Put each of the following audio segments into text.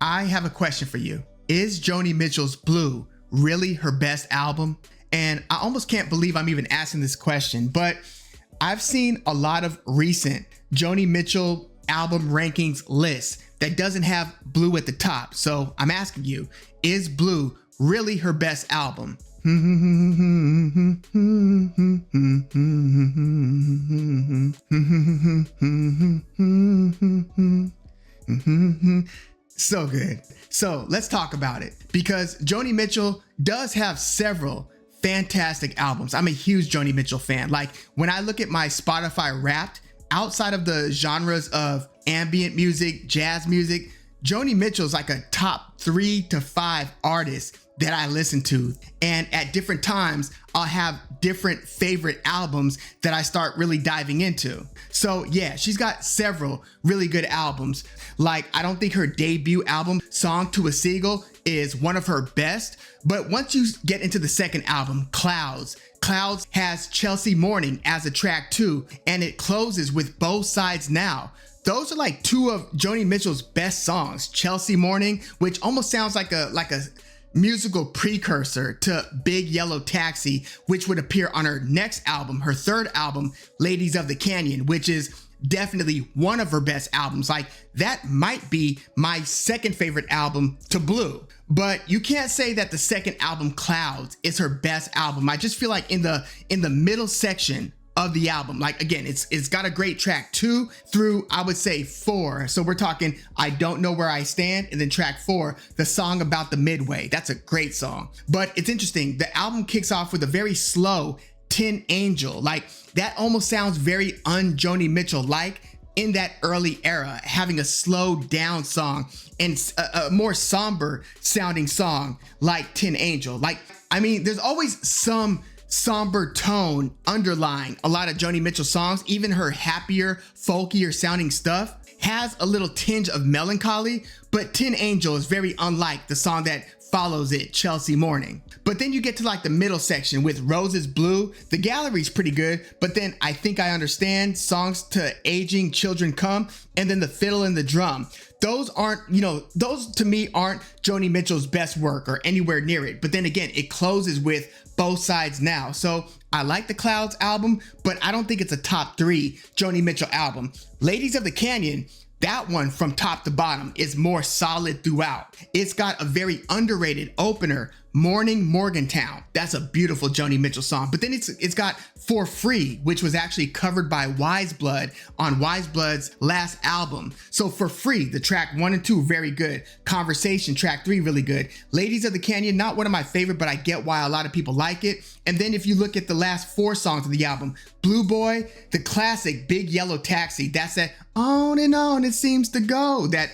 I have a question for you. Is Joni Mitchell's Blue really her best album? And I almost can't believe I'm even asking this question, but I've seen a lot of recent Joni Mitchell album rankings lists that doesn't have Blue at the top. So I'm asking you, is Blue really her best album? So good. So let's talk about it, because Joni Mitchell does have several fantastic albums. I'm a huge Joni Mitchell fan. Like, when I look at my Spotify Wrapped, outside of the genres of ambient music, jazz music, Joni Mitchell's like a top 3 to 5 artist that I listen to. And at different times, I'll have different favorite albums that I start really diving into. So yeah, she's got several really good albums. Like, I don't think her debut album, Song to a Seagull, is one of her best. But once you get into the second album, Clouds has Chelsea Morning as a track 2, and it closes with Both Sides Now. Those are like 2 of Joni Mitchell's best songs. Chelsea Morning, which almost sounds like a musical precursor to Big Yellow Taxi, which would appear on her next album, her third album, Ladies of the Canyon, which is definitely one of her best albums. Like, that might be my second favorite album to Blue. But you can't say that the second album, Clouds, is her best album. I just feel like in the middle section of the album, like, again, it's got a great track 2 through, I would say, 4. So we're talking I Don't Know Where I Stand, and then track 4, the song about the midway. That's a great song. But it's interesting, the album kicks off with a very slow Tin Angel. Like, that almost sounds very un-Joni Mitchell like in that early era, having a slowed down song and a more somber sounding song like Tin Angel. Like, I mean, there's always some somber tone underlying a lot of Joni Mitchell songs. Even her happier, folkier sounding stuff has a little tinge of melancholy, but Tin Angel is very unlike the song that follows it, Chelsea Morning. But then you get to like the middle section with Roses Blue. The gallery's pretty good, but then I Think I Understand, Songs to Aging Children Come, and then The Fiddle and the Drum. Those aren't, those to me aren't Joni Mitchell's best work or anywhere near it. But then again, it closes with Both Sides Now. So I like the Clouds album, but I don't think it's a top 3 Joni Mitchell album. Ladies of the Canyon, that one from top to bottom is more solid throughout. It's got a very underrated opener, Morning Morgantown. That's a beautiful Joni Mitchell song. But then it's got For Free, which was actually covered by Wise Blood on Wise Blood's last album. So For Free, the track 1 and 2, very good. Conversation, track 3, really good. Ladies of the Canyon, not one of my favorite, but I get why a lot of people like it. And then if you look at the last 4 songs of the album, Blue Boy, the classic Big Yellow Taxi, that's that on and on it seems to go that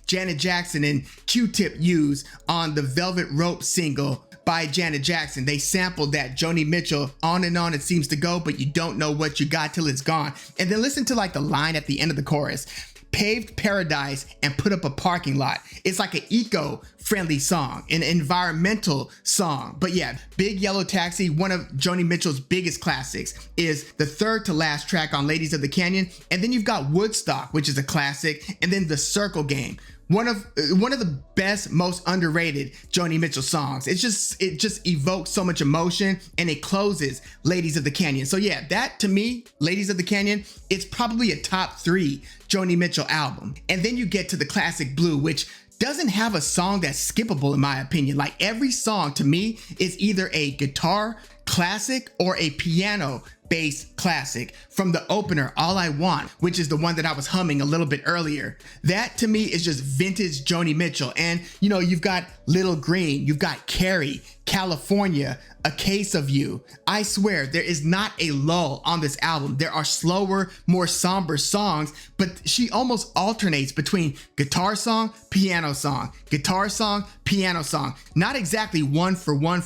Janet Jackson and Q-Tip use on the Velvet Rope single by Janet Jackson. They sampled that Joni Mitchell, on and on it seems to go, but you don't know what you got till it's gone. And then listen to like the line at the end of the chorus, paved paradise and put up a parking lot. It's like an eco-friendly song, an environmental song. But yeah, Big Yellow Taxi, one of Joni Mitchell's biggest classics, is the third to last track on Ladies of the Canyon. And then you've got Woodstock, which is a classic, and then The Circle Game. One of the best, most underrated Joni Mitchell songs. It just evokes so much emotion, and it closes Ladies of the Canyon. So yeah, that to me, Ladies of the Canyon, it's probably a top 3 Joni Mitchell album. And then you get to the classic Blue, which doesn't have a song that's skippable in my opinion. Like, every song to me is either a guitar classic or a piano bass classic. From the opener, All I Want, which is the one that I was humming a little bit earlier, that to me is just vintage Joni Mitchell. And you've got Little Green, you've got Carrie, California, A Case of You. I swear there is not a lull on this album. There are slower, more somber songs, but she almost alternates between guitar song, piano song, guitar song, piano song. Not exactly one for one,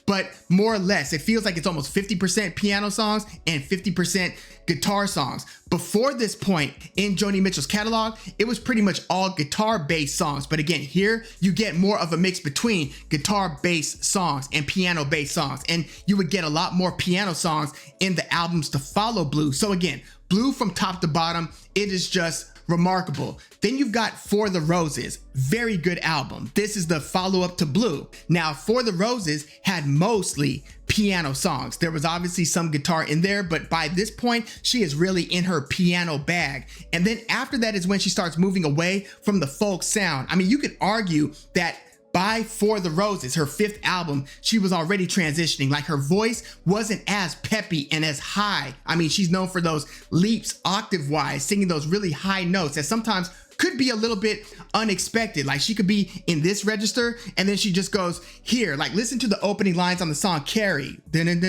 but more or less. It feels like it's almost 50% piano songs and 50% guitar songs. Before this point in Joni Mitchell's catalog, it was pretty much all guitar-based songs. But again, here you get more of a mix between guitar-based songs and piano-based songs. And you would get a lot more piano songs in the albums to follow Blue. So again, Blue from top to bottom, it is just remarkable. Then you've got For the Roses, very good album. This is the follow-up to Blue. Now, For the Roses had mostly piano songs. There was obviously some guitar in there, but by this point, she is really in her piano bag. And then after that is when she starts moving away from the folk sound. I mean, you could argue that by For the Roses, her 5th album, she was already transitioning. Like, her voice wasn't as peppy and as high. I mean, she's known for those leaps octave-wise, singing those really high notes that sometimes could be a little bit unexpected. Like, she could be in this register and then she just goes here. Like, listen to the opening lines on the song Carrie. And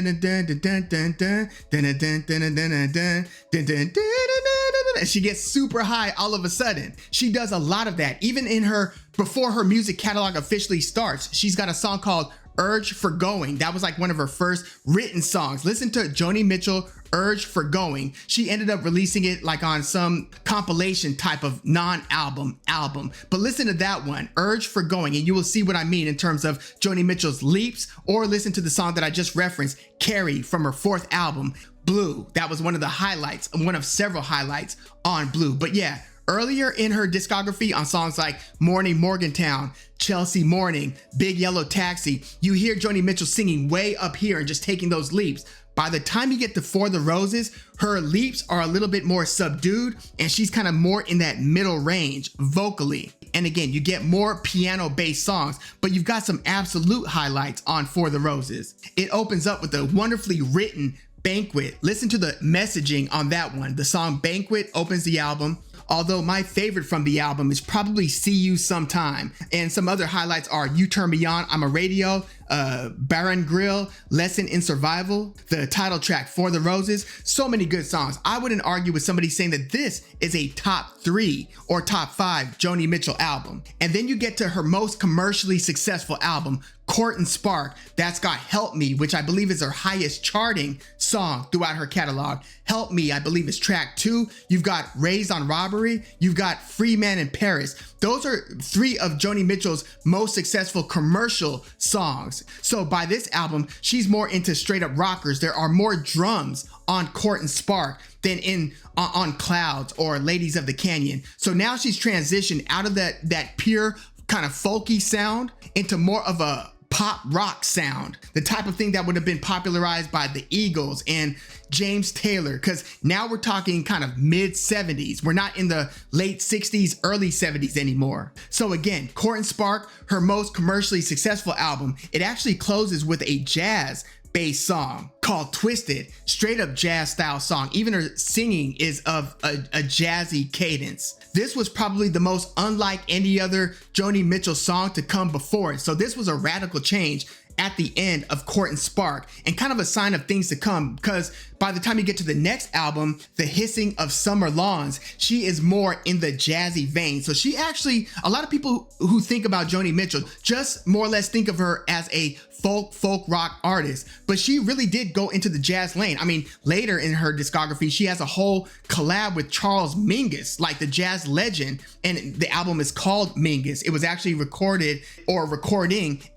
she gets super high all of a sudden. She does a lot of that. Even in her, before her music catalog officially starts, she's got a song called Urge for Going. That was like one of her first written songs. Listen to Joni Mitchell, Urge for Going. She ended up releasing it like on some compilation type of non-album album. But listen to that one, Urge for Going, and you will see what I mean in terms of Joni Mitchell's leaps, or listen to the song that I just referenced, Carrie, from her 4th album, Blue. That was one of the highlights, one of several highlights on Blue. But yeah, earlier in her discography on songs like Morning Morgantown, Chelsea Morning, Big Yellow Taxi, you hear Joni Mitchell singing way up here and just taking those leaps. By the time you get to For the Roses, her leaps are a little bit more subdued and she's kind of more in that middle range vocally. And again, you get more piano-based songs, but you've got some absolute highlights on For the Roses. It opens up with a wonderfully written Banquet. Listen to the messaging on that one. The song Banquet opens the album. Although my favorite from the album is probably See You Sometime. And some other highlights are You Turn Me On, I'm a Radio, Baron Grill, Lesson in Survival, the title track For the Roses. So many good songs. I wouldn't argue with somebody saying that this is a top 3 or top 5 Joni Mitchell album. And then you get to her most commercially successful album, Court and Spark. That's got Help Me, which I believe is her highest charting song throughout her catalog. Help Me, I believe, is track 2. You've got Raised on Robbery. You've got Free Man in Paris. Those are 3 of Joni Mitchell's most successful commercial songs. So by this album, she's more into straight up rockers. There are more drums on Court and Spark than on Clouds or Ladies of the Canyon. So now she's transitioned out of that pure kind of folky sound into more of a pop rock sound, the type of thing that would have been popularized by the Eagles and James Taylor, because now we're talking kind of mid 70s. We're not in the late 60s, early 70s anymore. So again, Court and Spark, her most commercially successful album, it actually closes with a jazz based song called Twisted, straight up jazz style song. Even her singing is of a jazzy cadence. This was probably the most unlike any other Joni Mitchell song to come before it. So this was a radical change at the end of Court and Spark, and kind of a sign of things to come, because by the time you get to the next album, The Hissing of Summer Lawns, she is more in the jazzy vein. So she actually, a lot of people who think about Joni Mitchell just more or less think of her as a folk rock artist, but she really did go into the jazz lane. I mean, later in her discography, she has a whole collab with Charles Mingus, like the jazz legend, and the album is called Mingus. It was actually recording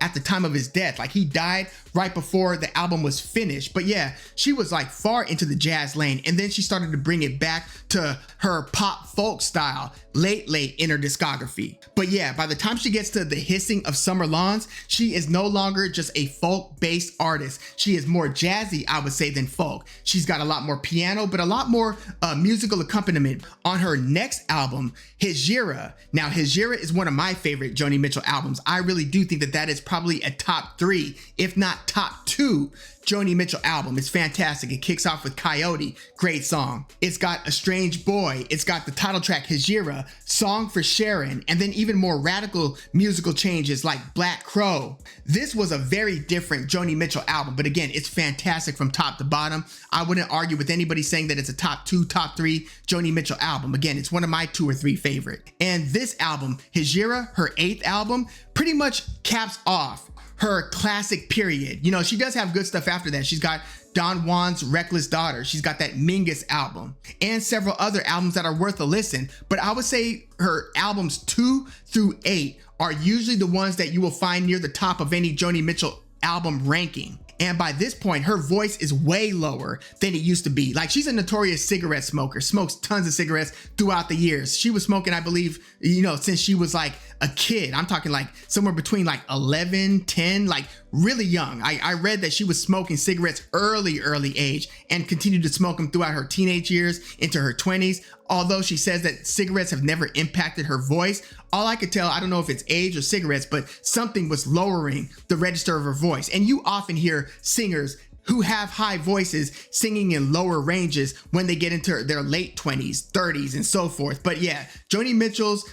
at the time of his death. Like, he died right before the album was finished. But yeah, she was like far into the jazz lane, and then she started to bring it back to her pop folk style late in her discography. But yeah, by the time she gets to The Hissing of Summer Lawns, she is no longer just a folk-based artist. She is more jazzy, I would say, than folk. She's got a lot more piano, but a lot more musical accompaniment. On her next album, Hejira. Now, Hejira is one of my favorite Joni Mitchell albums. I really do think that is probably a top 3, if not top 2 Joni Mitchell album. It's fantastic. It kicks off with Coyote, great song. It's got A Strange Boy. It's got the title track Hejira, Song for Sharon, and then even more radical musical changes like Black Crow. This was a very different Joni Mitchell album, but again, it's fantastic from top to bottom. I wouldn't argue with anybody saying that it's a top 2, top 3 Joni Mitchell album. Again, it's one of my 2 or 3 favorite. And this album, Hejira, her 8th album, pretty much caps off her classic period. You know, she does have good stuff after that. She's got Don Juan's Reckless Daughter. She's got that Mingus album and several other albums that are worth a listen. But I would say her albums 2 through 8 are usually the ones that you will find near the top of any Joni Mitchell album ranking. And by this point, her voice is way lower than it used to be. Like, she's a notorious cigarette smoker, smokes tons of cigarettes throughout the years. She was smoking, I believe, since she was like a kid. I'm talking like somewhere between like 11, 10, like really young. I read that she was smoking cigarettes early age and continued to smoke them throughout her teenage years into her 20s. Although she says that cigarettes have never impacted her voice, all I could tell, I don't know if it's age or cigarettes, but something was lowering the register of her voice. And you often hear singers who have high voices singing in lower ranges when they get into their late 20s, 30s, and so forth. But yeah, Joni Mitchell's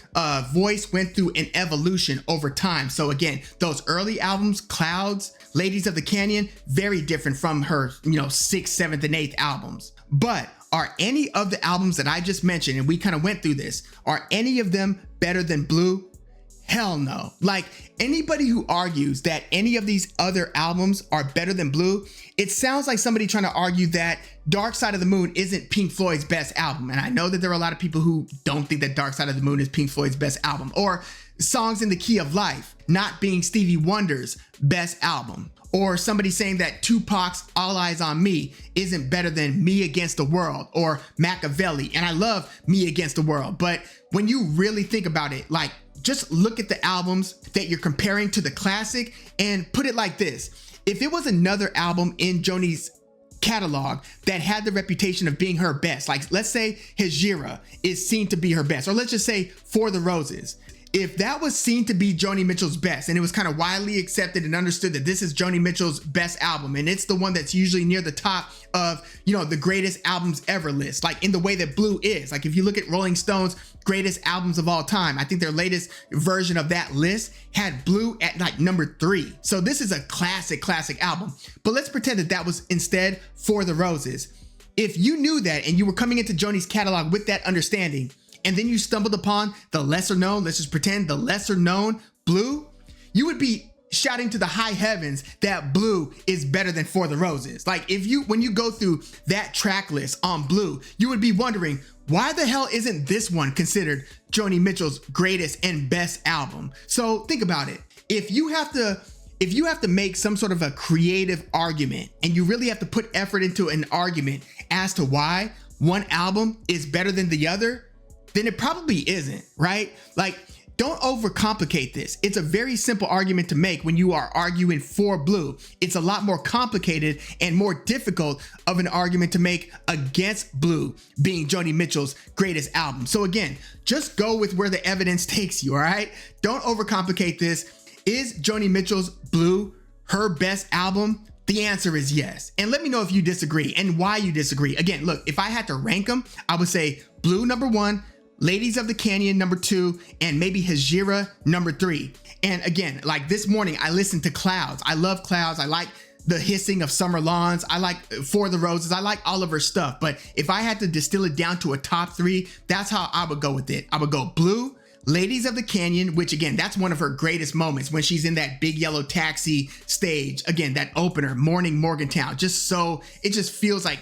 voice went through an evolution over time. So again, those early albums, Clouds, Ladies of the Canyon, very different from her, 6th, 7th, and 8th albums. But are any of the albums that I just mentioned, and we kind of went through this, are any of them better than Blue? Hell no. Like, anybody who argues that any of these other albums are better than Blue, it sounds like somebody trying to argue that Dark Side of the Moon isn't Pink Floyd's best album. And I know that there are a lot of people who don't think that Dark Side of the Moon is Pink Floyd's best album, or Songs in the Key of Life not being Stevie Wonder's best album, or somebody saying that Tupac's All Eyes on Me isn't better than Me Against the World or Machiavelli. And I love Me Against the World, but when you really think about it, like, just look at the albums that you're comparing to the classic and put it like this. If it was another album in Joni's catalog that had the reputation of being her best, like let's say Hejira is seen to be her best, or let's just say For the Roses. If that was seen to be Joni Mitchell's best, and it was kind of widely accepted and understood that this is Joni Mitchell's best album, and it's the one that's usually near the top of, the greatest albums ever list, like in the way that Blue is. Like, if you look at Rolling Stone's greatest albums of all time, I think their latest version of that list had Blue at like number 3. So this is a classic album. But let's pretend that that was instead For the Roses. If you knew that and you were coming into Joni's catalog with that understanding, and then you stumbled upon the lesser known, let's just pretend the lesser known Blue, you would be shouting to the high heavens that Blue is better than For the Roses. Like, when you go through that track list on Blue, you would be wondering, why the hell isn't this one considered Joni Mitchell's greatest and best album? So think about it. If you have to make some sort of a creative argument, and you really have to put effort into an argument as to why one album is better than the other, then it probably isn't, right? Like, don't overcomplicate this. It's a very simple argument to make when you are arguing for Blue. It's a lot more complicated and more difficult of an argument to make against Blue being Joni Mitchell's greatest album. So again, just go with where the evidence takes you, all right? Don't overcomplicate this. Is Joni Mitchell's Blue her best album? The answer is yes. And let me know if you disagree and why you disagree. Again, look, if I had to rank them, I would say Blue number 1, Ladies of the Canyon number 2, and maybe Hejira number 3. And again, like this morning, I listened to Clouds. I love Clouds. I like the hissing of summer lawns. I like For the Roses. I like all of her stuff. But if I had to distill it down to a top 3, that's how I would go with it. I would go Blue, Ladies of the Canyon, which again, that's one of her greatest moments when she's in that big yellow taxi stage. Again, that opener, Morning Morgantown, it just feels like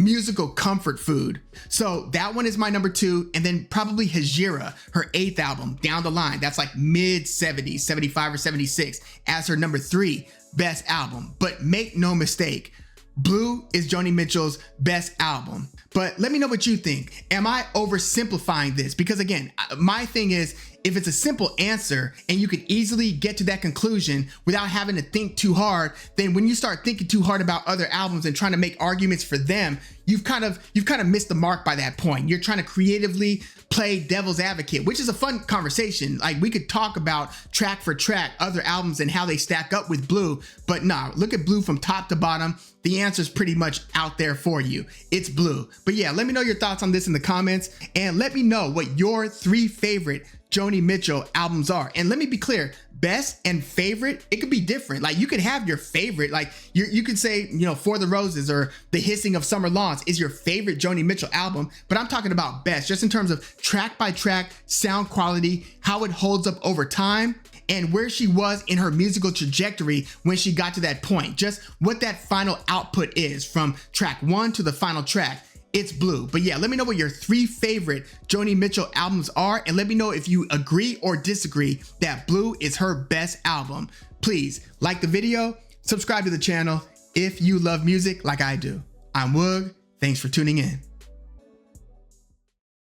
musical comfort food. So that one is my number 2, and then probably Hejira, her 8th album down the line. That's like mid 70s, 75 or 76 as her number 3 best album. But make no mistake, Blue is Joni Mitchell's best album. But let me know what you think. Am I oversimplifying this? Because again, my thing is, if it's a simple answer and you can easily get to that conclusion without having to think too hard, then when you start thinking too hard about other albums and trying to make arguments for them, you've kind of missed the mark by that point. You're trying to creatively play devil's advocate, which is a fun conversation. Like, we could talk about track for track other albums and how they stack up with Blue, but nah, look at Blue from top to bottom. The answer is pretty much out there for you. It's Blue. But yeah, let me know your thoughts on this in the comments, and let me know what your 3 favorite Joni Mitchell albums are. And let me be clear, best and favorite, it could be different. Like, you could have your favorite, like you could say, For the Roses or The Hissing of Summer Lawns is your favorite Joni Mitchell album, but I'm talking about best, just in terms of track by track, sound quality, how it holds up over time, and where she was in her musical trajectory when she got to that point. Just what that final output is from track 1 to the final track. It's Blue. But yeah, let me know what your 3 favorite Joni Mitchell albums are, and let me know if you agree or disagree that Blue is her best album. Please like the video, subscribe to the channel, if you love music like I do. I'm Woog. Thanks for tuning in.